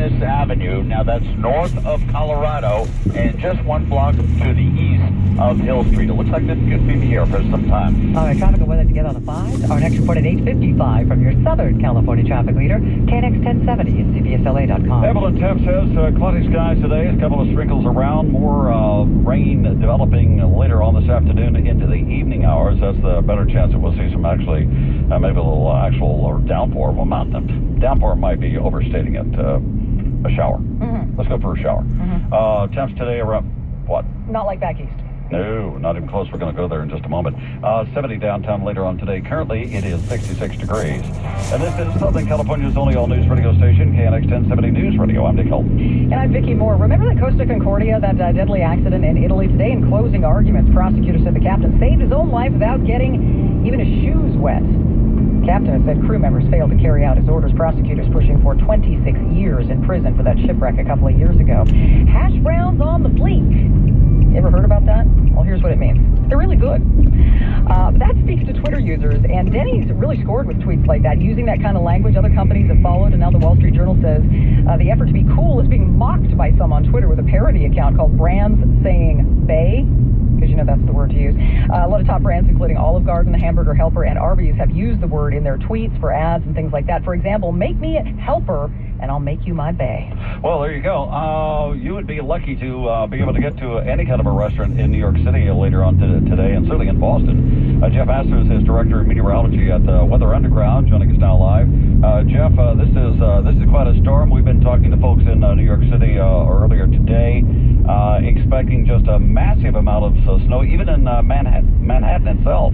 Wilderness Avenue. Now that's north of Colorado and just one block to the east of Hill Street. It looks like this could be here for some time. All right, traffic and weather together on the 5. Our next report at 8:55 from your Southern California traffic leader, KNX 1070 at CBSLA.com. Evelyn Temp says cloudy skies today, a couple of sprinkles around, more rain developing later on this afternoon into the evening hours. That's the better chance that we'll see some actually, maybe a little actual or downpour. Well, not downpour might be overstating it. A shower. Mm-hmm. Let's go for a shower. Mm-hmm. Temps today around what? Not like back east. No, not even close. We're going to go there in just a moment. 70 downtown later on today. Currently, it is 66 degrees. And this is Southern California's only all-news radio station, KNX 1070 News Radio. I'm Dick Holt. And I'm Vicki Moore. Remember the Costa Concordia, that deadly accident in Italy? Today, in closing arguments, prosecutors said the captain saved his own life without getting even his shoes wet. Captain said crew members failed to carry out his orders. Prosecutors pushing for 26 years in prison for that shipwreck a couple of years ago. Hash browns on the fleek. You ever heard about that? Well, here's what it means. They're really good. That speaks to Twitter users, and Denny's really scored with tweets like that, using that kind of language. Other companies have followed, and now the Wall Street Journal says the effort to be cool is being mocked by some on Twitter with a parody account called Brands Saying Bay, because you know that's the word to use. A lot of top brands, including Olive Garden, Hamburger Helper, and Arby's, have used the word in their tweets for ads and things like that. For example, make me a helper, and I'll make you my bay. Well, there you go. You would be lucky to be able to get to any kind of a restaurant in New York City later on today, and certainly in Boston. Jeff Masters is Director of Meteorology at Weather Underground, joining us now live. Jeff, this is quite a storm. We've been talking to folks in New York City earlier today, expecting just a massive amount of snow, even in Manhattan itself.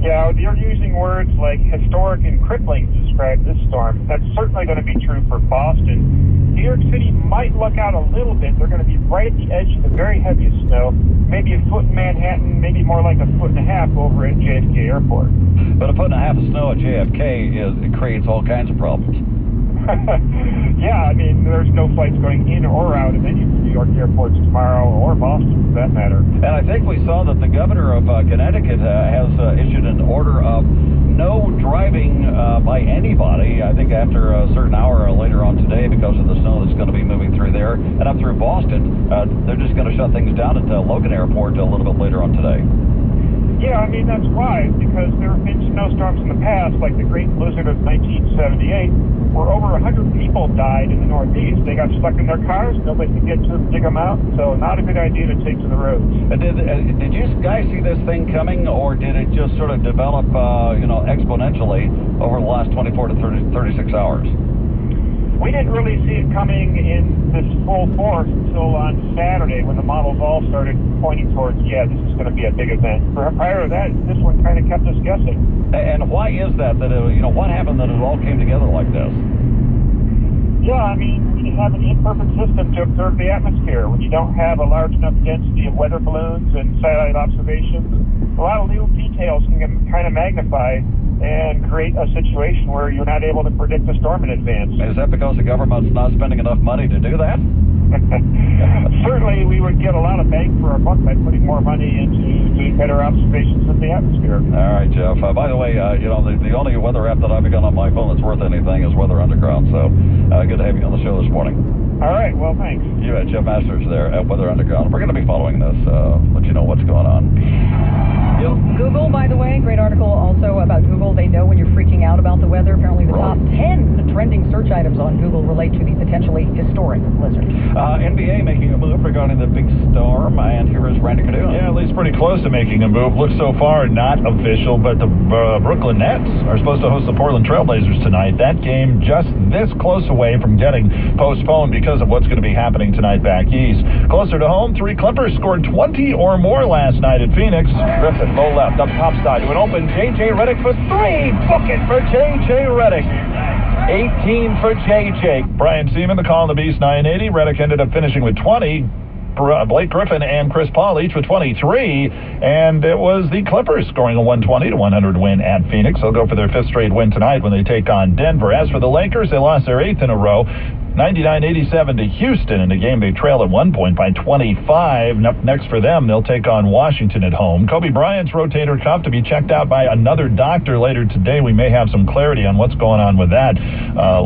Yeah, you're using words like historic and crippling to describe this storm. That's certainly going to be true for Boston. New York City might luck out a little bit. They're going to be right at the edge of the very heaviest snow. Maybe a foot in Manhattan, maybe more like a foot and a half over at JFK Airport. But a foot and a half of snow at JFK it creates all kinds of problems. Yeah, I mean, there's no flights going in or out of any of the New York airports tomorrow, or Boston for that matter. And I think we saw that the governor of Connecticut has issued an order of no driving by anybody, I think after a certain hour later on today, because of the snow that's going to be moving through there. And up through Boston, they're just going to shut things down at Logan Airport a little bit later on today. Yeah, I mean, that's wise, because there have been snowstorms in the past, like the Great Blizzard of 1978, where over 100 people died in the Northeast. They got stuck in their cars, nobody could get to them, dig them out, so not a good idea to take to the roads. Did you guys see this thing coming, or did it just sort of develop, exponentially over the last 24 to 36 hours? We didn't really see it coming in this full force until on Saturday, when the models all started pointing towards, yeah, this is going to be a big event. Prior to that, this one kind of kept us guessing. And why is that? What happened that it all came together like this? Yeah, I mean, when you have an imperfect system to observe the atmosphere, when you don't have a large enough density of weather balloons and satellite observations, a lot of little details can get kind of magnified and create a situation where you're not able to predict a storm in advance. Is that because the government's not spending enough money to do that? Certainly, we would get a lot of bang for our buck by putting more money into doing better observations of the atmosphere. All right, Jeff. By the way, the only weather app that I've got on my phone that's worth anything is Weather Underground, so good to have you on the show this morning. All right, well, thanks. You had Jeff Masters there at Weather Underground. We're going to be following this, let you know what's going on. Google, by the way, great article also about Google. They know when you're freaking out about the weather. Apparently the top 10 trending search items on Google relate to the potentially historic blizzard. NBA making a move regarding the big storm, and here is Randy Cadoon. Yeah, at least pretty close to making a move. Looks so far not official, but the Brooklyn Nets are supposed to host the Portland Trailblazers tonight. That game just this close away from getting postponed because of what's going to be happening tonight back east. Closer to home, 3 Clippers scored 20 or more last night at Phoenix. Griffin, low left, up top side to an open J.J. Redick for 3. Book it for J.J. Redick. 18 for J.J. Brian Seaman, the Call of the Beast, 980. Redick ended up finishing with 20. Blake Griffin and Chris Paul each with 23, and it was the Clippers scoring a 120-100 win at Phoenix. They'll go for their 5th straight win tonight when they take on Denver. As for the Lakers, they lost their 8th in a row. 99-87 to Houston in a game they trailed at one point by 25. Up next for them, they'll take on Washington at home. Kobe Bryant's rotator cuff to be checked out by another doctor later today. We may have some clarity on what's going on with that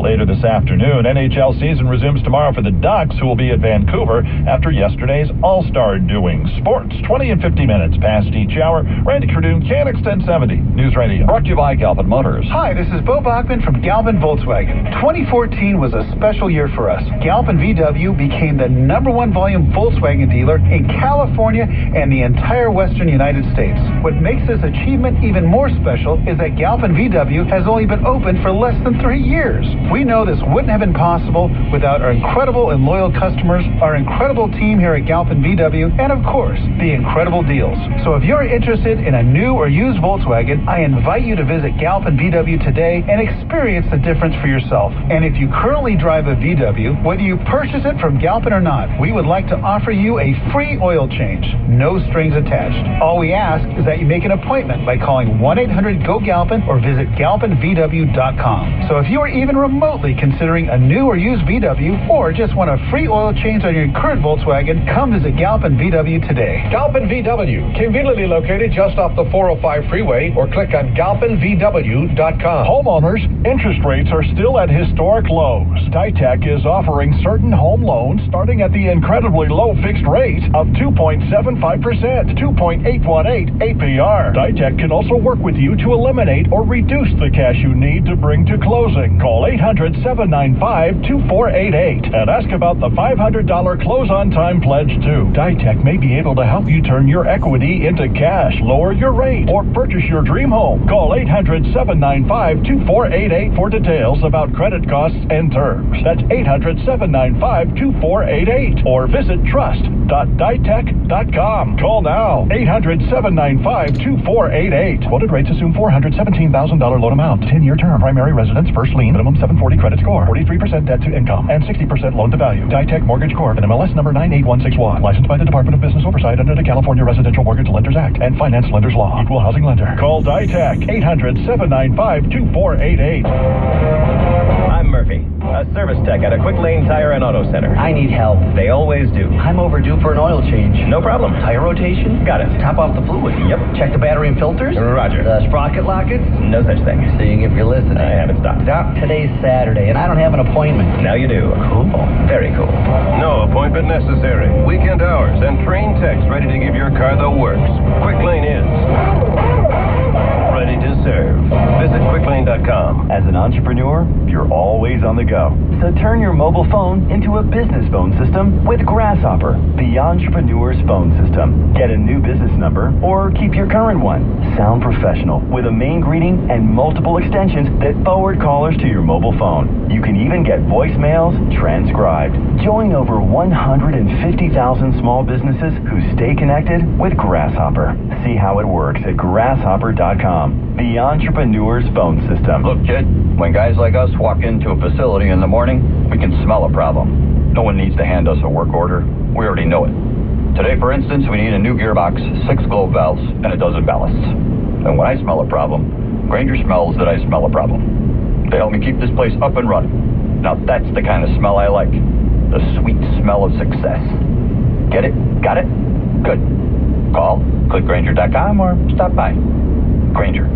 later this afternoon. NHL season resumes tomorrow for the Ducks, who will be at Vancouver after yesterday's All-Star doings. Sports, 20 and 50 minutes past each hour. Randy Cardoon, KNX 1070 News Radio. Brought to you by Galvin Motors. Hi, this is Bo Bachman from Galvin Volkswagen. 2014 was a special year for us. Galvin VW became the #1 volume Volkswagen dealer in California and the entire western United States. What makes this achievement even more special is that Galvin VW has only been open for less than 3 years. We know this wouldn't have been possible without our incredible and loyal customers, our incredible team here at Galvin VW, and of course, the incredible deals. So if you're interested in a new or used Volkswagen, I invite you to visit Galvin VW today and experience the difference for yourself. And if you currently drive a VW, whether you purchase it from Galvin or not, we would like to offer you a free oil change, no strings attached. All we ask is that you make an appointment by calling 1-800-GO-GALVIN or visit galvinvw.com. So if you are even remotely considering a new or used VW or just want a free oil change on your current Volkswagen, come visit Galvin VW today. Galvin VW, conveniently located just off the 405 freeway, or click on galvinvw.com. Homeowners, interest rates are still at historic lows. Ditech is offering certain home loans starting at the incredibly low fixed rate of 2.75%, 2.818 APR. Ditech can also work with you to eliminate or reduce the cash you need to bring to closing. Call 800-795-2488 and ask about the $500 close-on-time pledge too. Ditech may be able to help you turn your equity into cash, lower your rate, or purchase your dream home. Call 800-795-2488 for details about credit costs and terms. That's 800-795-2488 or visit trust.ditech.com. Call now. 800-795-2488. Quoted rates assume $417,000 loan amount. 10-year term. Primary residence. First lien. Minimum 740 credit score. 43% debt to income and 60% loan to value. Ditech Mortgage Corp. and MLS number 98161. Licensed by the Department of Business Oversight under the California Residential Mortgage Lenders Act and Finance Lenders Law. Equal housing lender. Call Ditech. 800-795-2488. I'm Murphy, a service tech at a Quick Lane Tire and Auto Center. I need help. They always do. I'm overdue for an oil change. No problem. Tire rotation? Got it. Top off the fluid? Yep. Check the battery and filters? Roger. The sprocket lockets? No such thing. Seeing if you're listening. I haven't stopped. Doc, today's Saturday, and I don't have an appointment. Now you do. Cool. Very cool. No appointment necessary. Weekend hours and trained techs ready to give your car the works. Quick Lane is ready to serve. Visit quicklane.com. As an entrepreneur, you're always on the go. So turn your mobile phone into a business phone system with Grasshopper, the entrepreneur's phone system. Get a new business number or keep your current one. Sound professional with a main greeting and multiple extensions that forward callers to your mobile phone. You can even get voicemails transcribed. Join over 150,000 small businesses who stay connected with Grasshopper. See how it works at grasshopper.com. The entrepreneur's phone system. Look, kid, when guys like us walk into a facility in the morning, we can smell a problem. No one needs to hand us a work order. We already know it. Today, for instance, we need a new gearbox, 6 globe valves, and a dozen ballasts. And when I smell a problem, Granger smells that I smell a problem. They help me keep this place up and running. Now that's the kind of smell I like. The sweet smell of success. Get it? Got it? Good. Call, click Granger.com, or stop by. Granger,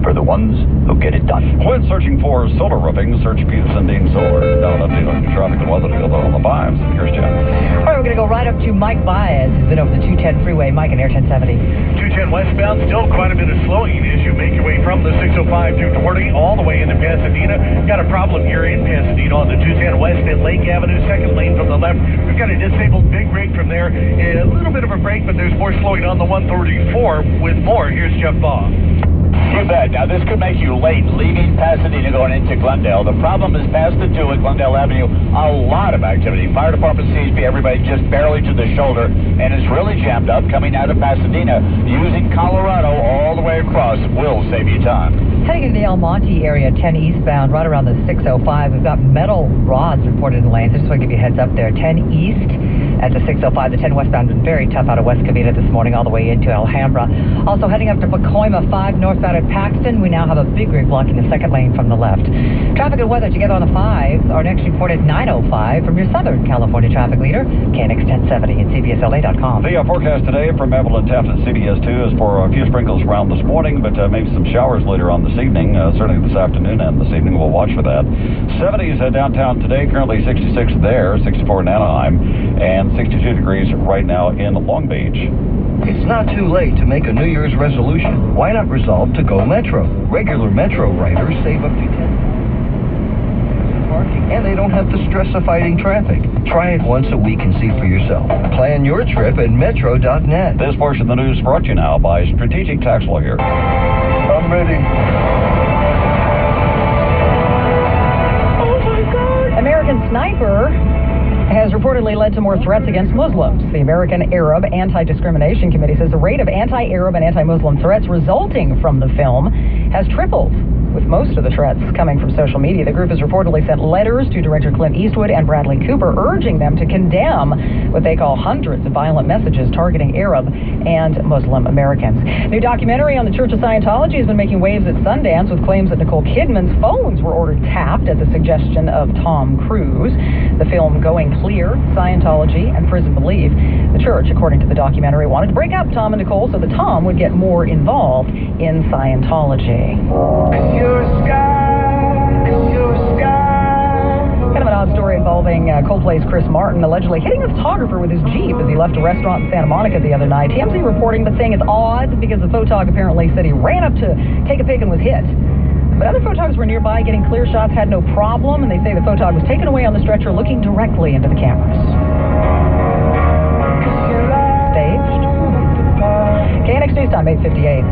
for the ones who get it done. When searching for solar roofing, search Peterson Dean Solar. Now updating traffic and weather together on the 5s. Here's Jeff. All right, we're going to go right up to Mike Baez, who's been over the 210 freeway. Mike in Air 1070. 210 westbound, still quite a bit of slowing as you make your way from the 605 to 20 all the way into Pasadena. Got a problem here in Pasadena on the 210 west at Lake Avenue, second lane from the left. We've got a disabled big break from there. A little bit of a break, but there's more slowing on the 134 with more. Here's Jeff Baugh. You bet. Now, this could make you late leaving Pasadena going into Glendale. The problem is past the 2 at Glendale Avenue. A lot of activity. Fire department, CHP, everybody just barely to the shoulder, and it's really jammed up coming out of Pasadena. Using Colorado all the way across will save you time. Heading into the El Monte area, 10 eastbound, right around the 605. We've got metal rods reported in lanes. I just want to give you a heads up there. 10 east. At the 605, the 10 westbound been very tough out of West Covina this morning all the way into Alhambra. Also heading up to Pacoima 5 northbound at Paxton. We now have a big rig blocking the second lane from the left. Traffic and weather together on the 5s. Our next report at 9:05 from your Southern California traffic leader, KNX 1070 at CBSLA.com. The forecast today from Evelyn Taft at CBS 2 is for a few sprinkles around this morning, but maybe some showers later on this evening. Certainly this afternoon and this evening. We'll watch for that. 70s downtown today, currently 66 there, 64 in Anaheim, and 62 degrees right now in Long Beach. It's not too late to make a New Year's resolution. Why not resolve to go Metro? Regular Metro riders save up to 10 parking, and they don't have to stress of fighting traffic. Try it once a week and see for yourself. Plan your trip at metro.net. This portion of the news brought to you now by Strategic Tax Lawyer. I'm ready. American Sniper has reportedly led to more threats against Muslims. The American Arab Anti-Discrimination Committee says the rate of anti-Arab and anti-Muslim threats resulting from the film has tripled, with most of the threats coming from social media. The group has reportedly sent letters to director Clint Eastwood and Bradley Cooper urging them to condemn what they call hundreds of violent messages targeting Arab and Muslim Americans. New documentary on the Church of Scientology has been making waves at Sundance with claims that Nicole Kidman's phones were ordered tapped at the suggestion of Tom Cruise. The film Going Clear, Scientology, and Prison Belief. The church, according to the documentary, wanted to break up Tom and Nicole so that Tom would get more involved in Scientology. Kind of an odd story involving Coldplay's Chris Martin allegedly hitting a photographer with his Jeep as he left a restaurant in Santa Monica the other night. TMZ reporting but saying it's odd because the photog apparently said he ran up to take a pic and was hit. But other photogs were nearby getting clear shots, had no problem, and they say the photog was taken away on the stretcher looking directly into the cameras. Staged. KNX News Time, 8:58.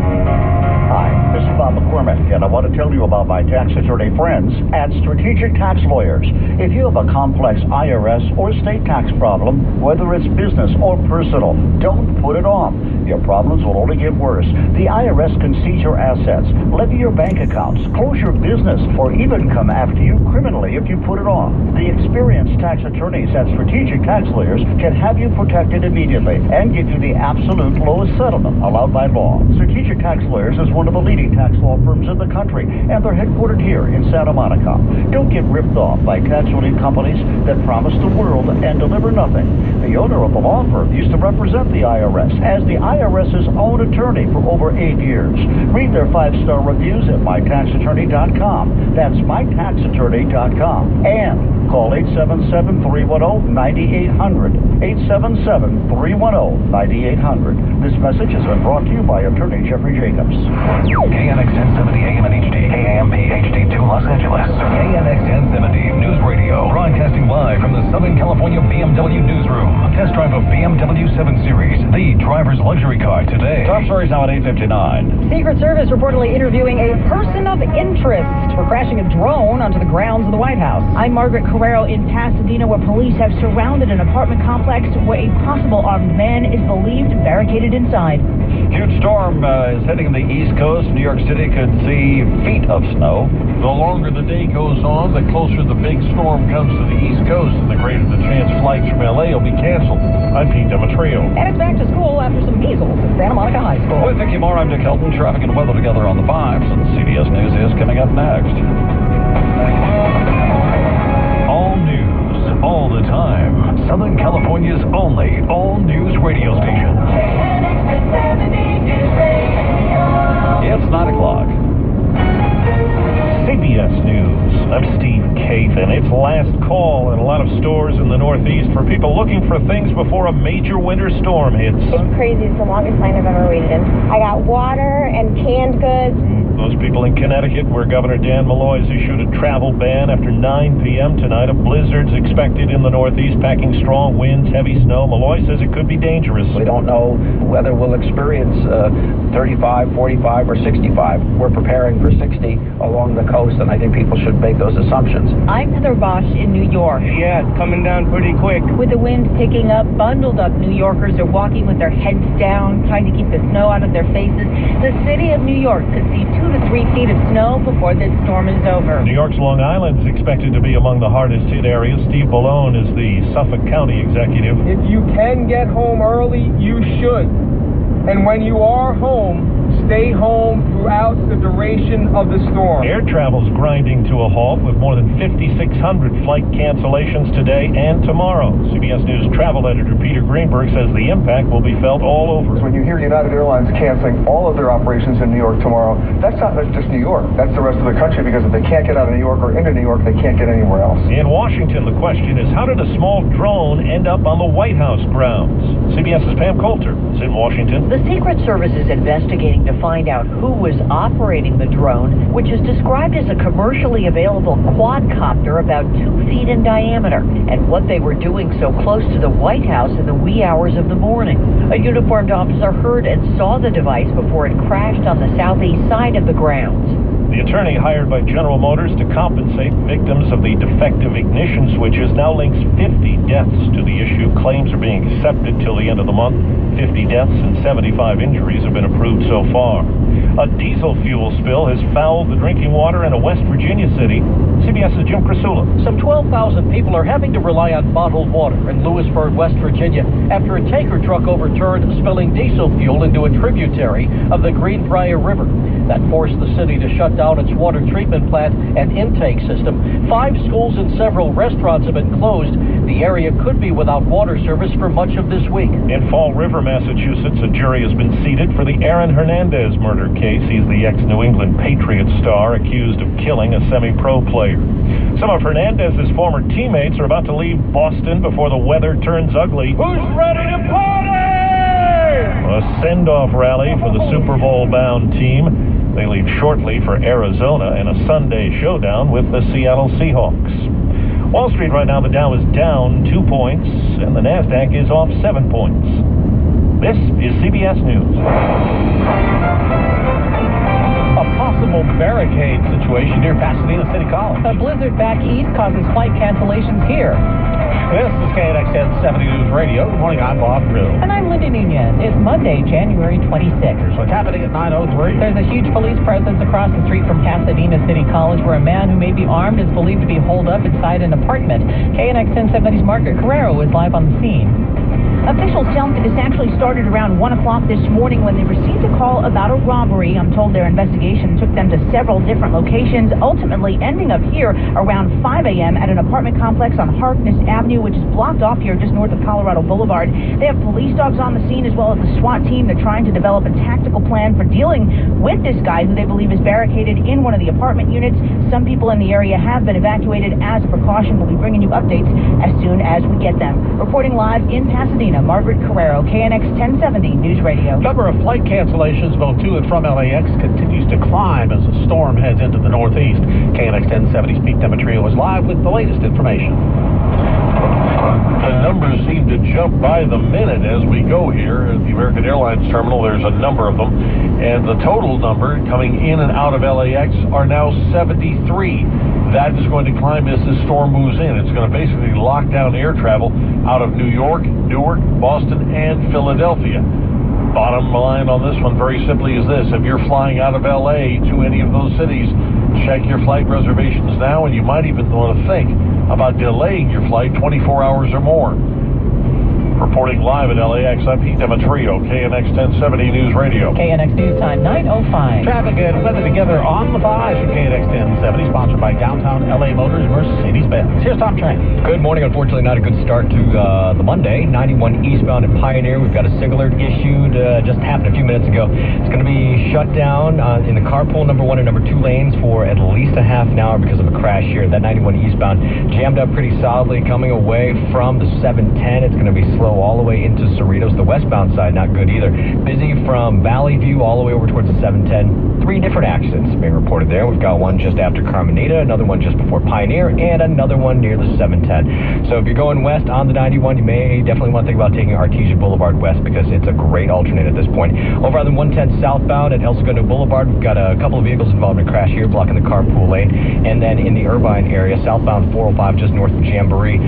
Hi, this is Bob McCormick, and I want to tell you about my tax attorney friends at Strategic Tax Lawyers. If you have a complex IRS or state tax problem, whether it's business or personal, don't put it off. Your problems will only get worse. The IRS can seize your assets, levy your bank accounts, close your business, or even come after you criminally if you put it off. The experienced tax attorneys at Strategic Tax Lawyers can have you protected immediately and give you the absolute lowest settlement allowed by law. Strategic Tax Lawyers is one of the leading tax law firms in the country, and they're headquartered here in Santa Monica. Don't get ripped off by casualty companies that promise the world and deliver nothing. The owner of the law firm used to represent the IRS as the IRS's own attorney for over 8 years. Read their 5-star reviews at mytaxattorney.com. That's mytaxattorney.com. And call 877-310-9800. 877-310-9800. This message has been brought to you by Attorney Jeffrey Jacobs. KNX 1070 AM and HD, KAMP HD2 Los Angeles. KNX 1070 News Radio, broadcasting live from the Southern California BMW Newsroom. Test drive a BMW 7 Series, the driver's luxury car today. Top stories now at 8:59. Secret Service reportedly interviewing a person of interest for crashing a drone onto the grounds of the White House. I'm Margaret Carrero in Pasadena, where police have surrounded an apartment complex where a possible armed man is believed barricaded inside. Huge storm is heading the East Coast. New York City could see feet of snow. The longer the day goes on, the closer the big storm comes to the East Coast, and the greater the chance flights from L.A. will be canceled. I'm Pete Demetrio. And it's back to school after some measles at Santa Monica High School. With Vicki Moore, I'm Dick Helton. Traffic and weather together on the 5s, and CBS News is coming up next. All news, all the time. Southern California's only all-news radio station. It's 9 o'clock. CBS News. I'm Steve Kathan. It's last call at a lot of stores in the Northeast for people looking for things before a major winter storm hits. It's crazy. It's the longest line I've ever waited in. I got water and canned goods. Those people in Connecticut, where Governor Dan Malloy has issued a travel ban after 9 p.m. tonight. A blizzard's expected in the Northeast, packing strong winds, heavy snow. Malloy says it could be dangerous. We don't know whether we'll experience 35, 45, or 65. We're preparing for 60 along the coast, and I think people should make those assumptions. I'm Heather Bosch in New York. Yeah, it's coming down pretty quick. With the wind picking up, bundled up New Yorkers are walking with their heads down, trying to keep the snow out of their faces. The city of New York could see 2 to 3 feet of snow before this storm is over. New York's Long Island is expected to be among the hardest hit areas. Steve Ballone is the Suffolk County executive. If you can get home early, you should. And when you are home, stay home throughout the duration of the storm. Air travel's grinding to a halt with more than 5,600 flight cancellations today and tomorrow. CBS News travel editor Peter Greenberg says the impact will be felt all over. When you hear United Airlines canceling all of their operations in New York tomorrow, that's not just New York. That's the rest of the country, because if they can't get out of New York or into New York, they can't get anywhere else. In Washington, the question is, how did a small drone end up on the White House grounds? CBS's Pam Coulter is in Washington. The Secret Service is investigating to find out who was operating the drone, which is described as a commercially available quadcopter about 2 feet in diameter, and what they were doing so close to the White House in the wee hours of the morning. A uniformed officer heard and saw the device before it crashed on the southeast side of the grounds. The attorney hired by General Motors to compensate victims of the defective ignition switches now links 50 deaths to the issue. Claims are being accepted till the end of the month. 50 deaths and 75 injuries have been approved so far. A diesel fuel spill has fouled the drinking water in a West Virginia city. CBS's Jim Crisula. Some 12,000 people are having to rely on bottled water in Lewisburg, West Virginia, after a tanker truck overturned, spilling diesel fuel into a tributary of the Greenbrier River. That forced the city to shut down its water treatment plant and intake system. 5 schools and several restaurants have been closed. The area could be without water service for much of this week. In Fall River, Massachusetts, a jury has been seated for the Aaron Hernandez murder case. He's the ex-New England Patriots star accused of killing a semi-pro player. Some of Hernandez's former teammates are about to leave Boston before the weather turns ugly. Who's ready to party? A send-off rally for the Super Bowl-bound team. They leave shortly for Arizona in a Sunday showdown with the Seattle Seahawks. Wall Street right now, the Dow is down 2 points, and the NASDAQ is off 7 points. This is CBS News. A possible barricade situation near Pasadena City College. A blizzard back east causes flight cancellations here. This is KNX 1070 News Radio. Good morning, I'm Bob Drew. And I'm Linda Nunez. It's Monday, January 26th. Here's what's happening at 9:03. There's a huge police presence across the street from Pasadena City College, where a man who may be armed is believed to be holed up inside an apartment. KNX 1070's Margaret Carrero is live on the scene. Officials tell me this actually started around 1 o'clock this morning when they received a call about a robbery. I'm told their investigation took them to several different locations, ultimately ending up here around 5 a.m. at an apartment complex on Harkness Avenue, which is blocked off here just north of Colorado Boulevard. They have police dogs on the scene as well as the SWAT team. They're trying to develop a tactical plan for dealing with this guy who they believe is barricaded in one of the apartment units. Some people in the area have been evacuated as a precaution. We'll be bringing you updates as soon as we get them. Reporting live in Pasadena, Margaret Carrero, KNX 1070 News Radio. Number of flight cancellations both to and from LAX continues to climb as the storm heads into the northeast. KNX 1070's Peak Temperature was live with the latest information. The numbers seem to jump by the minute as we go here at the American Airlines terminal. There's a number of them, and the total number coming in and out of LAX are now 73. That is going to climb as this storm moves in. It's going to basically lock down air travel out of New York, Newark, Boston, and Philadelphia. Bottom line on this one very simply is this: if you're flying out of LA to any of those cities, check your flight reservations now, and you might even want to think about delaying your flight 24 hours or more. Reporting live at LAX, I'm Pete Demetrio, KNX 1070 News Radio. KNX News Time, 9:05. Traffic and weather together on the 5 from KNX 1070, sponsored by Downtown LA Motors, Mercedes-Benz. Here's Tom Tran. Good morning. Unfortunately, not a good start to the Monday. 91 eastbound at Pioneer. We've got a SIG alert issued just happened a few minutes ago. It's going to be shut down in the carpool number 1 and number 2 lanes for at least a half an hour because of a crash here. That 91 eastbound jammed up pretty solidly coming away from the 710. It's going to be slow all the way into Cerritos. The westbound side, not good either. Busy from Valley View all the way over towards the 710. 3 different accidents being reported there. We've got one just after Carmenita, another one just before Pioneer, and another one near the 710. So if you're going west on the 91, you may definitely want to think about taking Artesia Boulevard west because it's a great alternate at this point. Over on the 110 southbound at El Segundo Boulevard, we've got a couple of vehicles involved in a crash here, blocking the carpool lane. And then in the Irvine area, southbound 405 just north of Jamboree,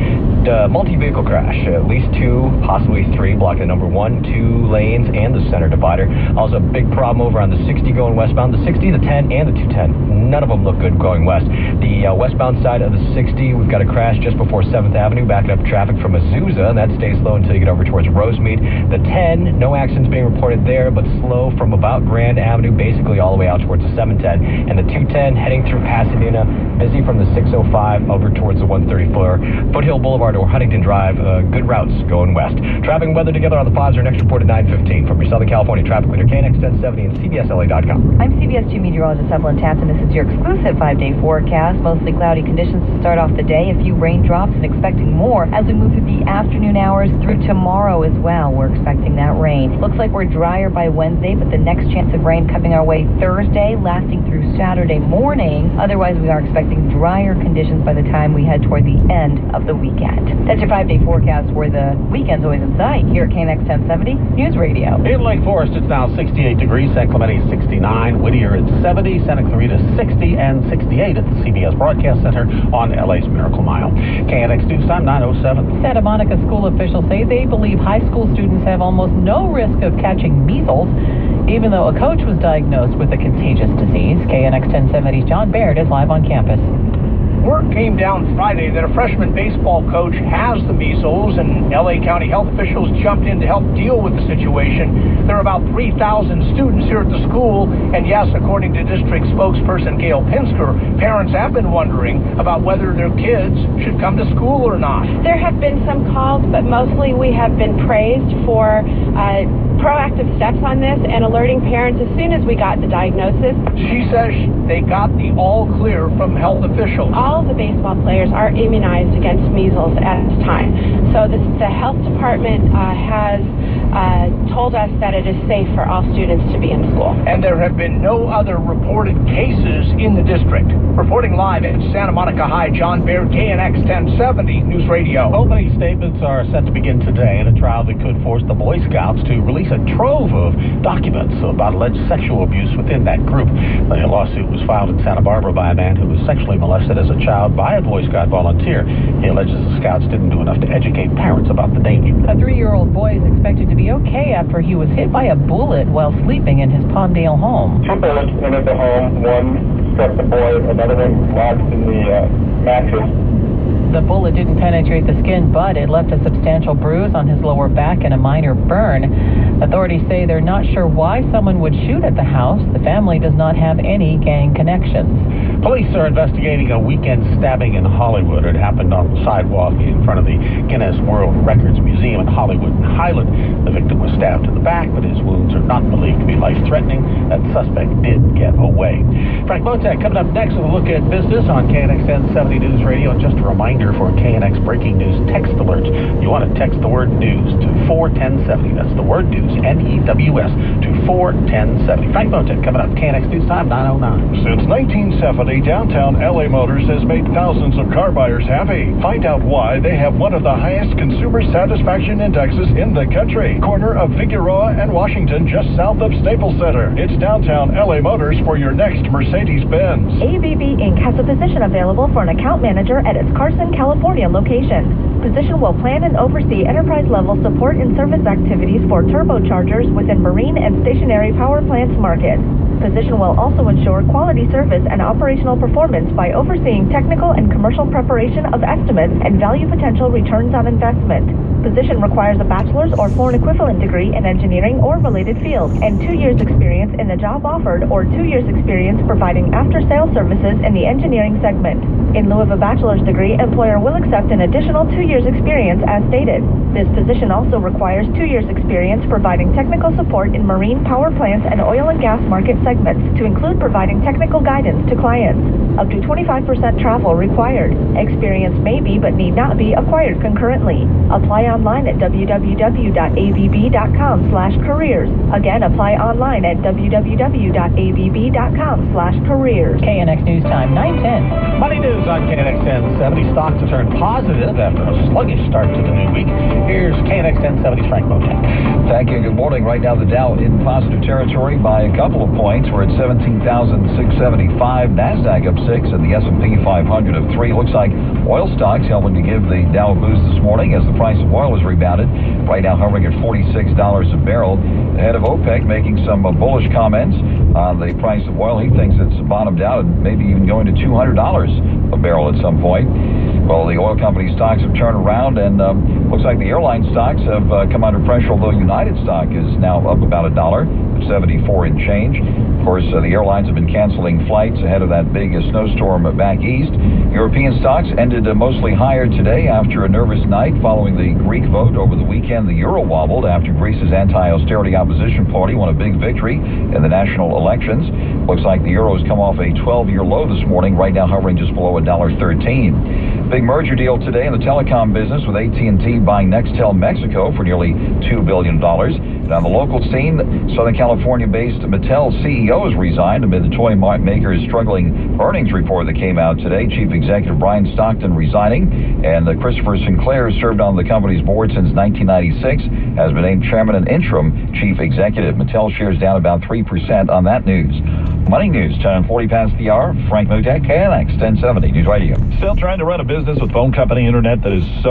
multi-vehicle crash. At least 2 possibly 3, blocking the number 1, 2 lanes, and the center divider. Also, a big problem over on the 60 going westbound. The 60, the 10, and the 210. None of them look good going west. The westbound side of the 60, we've got a crash just before 7th Avenue, backing up traffic from Azusa, and that stays slow until you get over towards Rosemead. The 10, no accidents being reported there, but slow from about Grand Avenue, basically all the way out towards the 710. And the 210 heading through Pasadena, busy from the 605 over towards the 134. Foothill Boulevard or Huntington Drive, good routes going west. Traffic and weather together on the 5s. Our next report at 9:15 from your Southern California traffic leader, KNX 1070 and CBSLA.com. I'm CBS 2 meteorologist Evelyn Tapton. This is your exclusive 5-day forecast. Mostly cloudy conditions to start off the day. A few raindrops and expecting more as we move through the afternoon hours through tomorrow as well. We're expecting that rain. Looks like we're drier by Wednesday, but the next chance of rain coming our way Thursday, lasting through Saturday morning. Otherwise, we are expecting drier conditions by the time we head toward the end of the weekend. That's your 5-day forecast where the weekend's always in sight here at KNX 1070 News Radio. In Lake Forest, it's now 68 degrees. San Clemente 69. Whittier at 70. Santa Clarita 60 and 68 at the CBS Broadcast Center on LA's Miracle Mile. KNX News Time 9:07. Santa Monica school officials say they believe high school students have almost no risk of catching measles, even though a coach was diagnosed with the contagious disease. KNX 1070's John Baird is live on campus. Word came down Friday that a freshman baseball coach has the measles, and LA County health officials jumped in to help deal with the situation. There are about 3,000 students here at the school, and yes, according to district spokesperson Gail Pinsker, parents have been wondering about whether their kids should come to school or not. There have been some calls, but mostly we have been praised for proactive steps on this and alerting parents as soon as we got the diagnosis. She says they got the all clear from health officials. All of the baseball players are immunized against measles at this time. So the health department has told us that it is safe for all students to be in school. And there have been no other reported cases in the district. Reporting live at Santa Monica High, John Baird, KNX 1070 News Radio. Opening statements are set to begin today in a trial that could force the Boy Scouts to release a trove of documents about alleged sexual abuse within that group. The lawsuit was filed in Santa Barbara by a man who was sexually molested as a child by a Boy Scout volunteer. He alleges the Scouts didn't do enough to educate parents about the danger. A 3-year-old boy is expected to be okay after he was hit by a bullet while sleeping in his Palmdale home. 2 bullets entered the home. One struck the boy, another one lodged in the mattress. The bullet didn't penetrate the skin, but it left a substantial bruise on his lower back and a minor burn. Authorities say they're not sure why someone would shoot at the house. The family does not have any gang connections. Police are investigating a weekend stabbing in Hollywood. It happened on the sidewalk in front of the Guinness World Records Museum in Hollywood and Highland. The victim was stabbed in the back, but his wounds are not believed to be life-threatening. That suspect did get away. Frank Motek coming up next with a look at business on KNX 1070 News Radio. And just a reminder for KNX breaking news text alerts, you want to text the word news to 41070. That's the word news, N-E-W-S, to 41070. Frank Motek coming up, KNX News Time 9:09. Since 1970, downtown LA Motors has made thousands of car buyers happy. Find out why they have one of the highest consumer satisfaction indexes in the country. Corner of Figueroa and Washington, just south of Staples Center. It's downtown LA Motors for your next Mercedes-Benz. ABB Inc. has a position available for an account manager at its Carson, California location. Position will plan and oversee enterprise-level support and service activities for turbochargers within marine and stationary power plants markets. Position will also ensure quality service and operational performance by overseeing technical and commercial preparation of estimates and value potential returns on investment. Position requires a bachelor's or foreign equivalent degree in engineering or related fields and 2 years experience in the job offered or 2 years experience providing after-sales services in the engineering segment. In lieu of a bachelor's degree, employer will accept an additional 2 years experience as stated. This position also requires 2 years experience providing technical support in marine power plants and oil and gas market segments, to include providing technical guidance to clients. Up to 25% travel required. Experience may be but need not be acquired concurrently. Apply online at www.abb.com/careers. Again, apply online at www.abb.com/careers. KNX News Time 9:10. Money news on KNX 1070. Stocks to turn positive after a sluggish start to the new week. Here's KNX 1070's Frank Motek. Thank you. Good morning. Right now, the Dow in positive territory by a couple of points. points. We're at 17,675. NASDAQ up 6 and the S&P 500 of 3. Looks like oil stocks helping to give the Dow a boost this morning as the price of oil has rebounded. Right now hovering at $46 a barrel. The head of OPEC making some bullish comments on the price of oil. He thinks it's bottomed out and maybe even going to $200 a barrel at some point. Well, the oil company stocks have turned around, and looks like the airline stocks have come under pressure, although United stock is now up about $1, 74 and change. Of course, the airlines have been canceling flights ahead of that big snowstorm back east. European stocks ended mostly higher today after a nervous night following the Greek vote over the weekend. The euro wobbled after Greece's anti-austerity opposition party won a big victory in the national elections. Looks like the euro has come off a 12-year low this morning, right now hovering just below $1.13. Big merger deal today in the telecom business with AT&T buying Nextel Mexico for nearly $2 billion. And on the local scene, Southern California-based Mattel CEO has resigned amid the toy maker's struggling earnings report that came out today. Chief Executive Brian Stockton resigning, and Christopher Sinclair, served on the company's board since 1996, has been named chairman and interim chief executive. Mattel shares down about 3% on that news. Money News, 10:40 past the hour. Frank Mutek, KNX 1070 News Radio. Still trying to run a business with phone company internet that is so